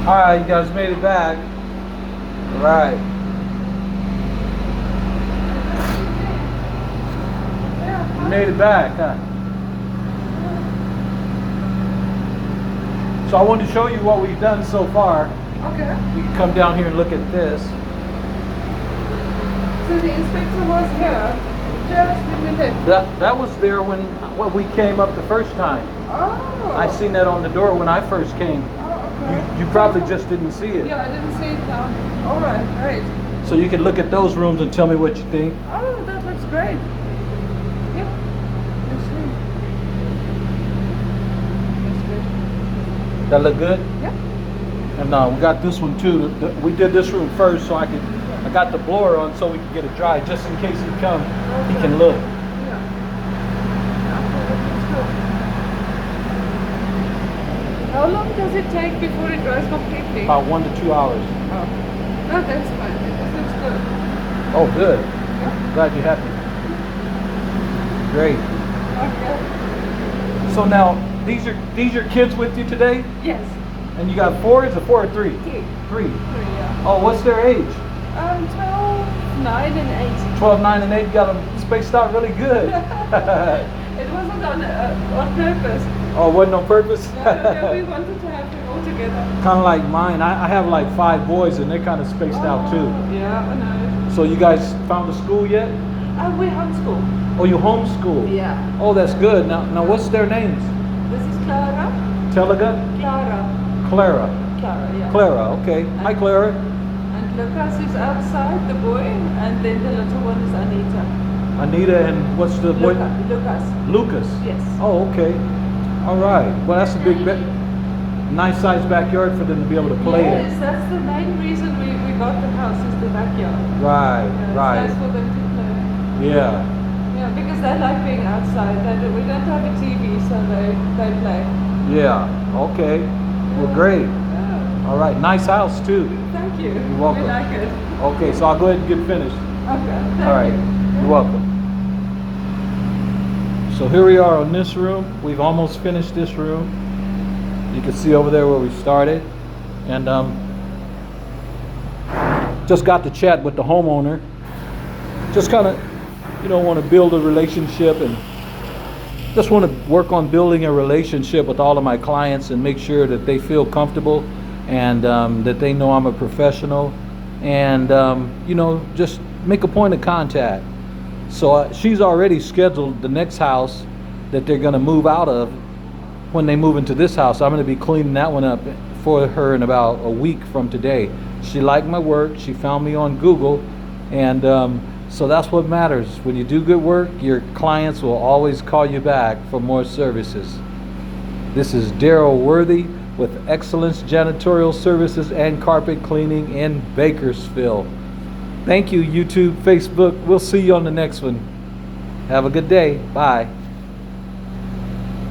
Alright, you guys made it back. Alright. You made it back, huh? So I wanted to show you what we've done so far. Okay. You can come down here and look at this. So the inspector was here just when we left. That was there when we came up the first time. Oh. I seen that on the door when I first came. Oh, okay. You probably just didn't see it. Yeah, I didn't see it now. All right, great. So you can look at those rooms and tell me what you think. Oh, that looks great. Yep. Let's see. That's good. That look good? Yep. And we got this one too. We did this room first so I got the blower on so we could get it dry just in case he comes. He can look. Yeah. Okay, that looks good. How long does it take before it dries completely? About 1 to 2 hours. Oh. No, that's fine. This looks good. Oh, good. Yeah. Glad you're happy. Great. Okay. So now, these are kids with you today? Yes. And you got 4? Is it 4 or 3? 3. 3. Yeah. Oh, what's their age? 12, 9 and 12, 9, and 8. You got them spaced out really good. 8. It wasn't on purpose. Oh, it wasn't on purpose? No, we wanted to have them all together. Kind of like mine. I have like 5 boys and they're kind of spaced out too. Yeah, I know. So you guys found a school yet? We homeschool. Oh, you homeschool? Yeah. Oh, that's good. Now what's their names? This is Clara. Telaga? Clara. Clara. Clara, yeah. Clara, okay. Hi, Clara. And Lucas is outside, the boy, and then the little one is Anita. Anita and what's the boy? Lucas. Lucas. Yes. Oh, okay. All right. Well, that's a big, nice sized backyard for them to be able to play Yes, in. that's the main reason we got the house, is the backyard. Right, Yeah, right. It's nice for them to play. Yeah. Yeah, because they like being outside. We don't have a TV, so they play. Yeah. Okay. Well, great. Yeah. All right. Nice house too. Thank you. You're welcome. We like it. Okay, so I'll go ahead and get finished. Okay. Thank All right. you. You're welcome. So here we are on this room. We've almost finished this room. You can see over there where we started. And just got to chat with the homeowner. Just kind of, want to build a relationship and just want to work on building a relationship with all of my clients and make sure that they feel comfortable and that they know I'm a professional and, just make a point of contact. So she's already scheduled the next house that they're going to move out of when they move into this house. I'm going to be cleaning that one up for her in about a week from today. She liked my work. She found me on Google. And so that's what matters. When you do good work, your clients will always call you back for more services. This is Daryl Worthy with Excellence Janitorial Services and Carpet Cleaning in Bakersfield. Thank you, YouTube, Facebook. We'll see you on the next one. Have a good day. Bye.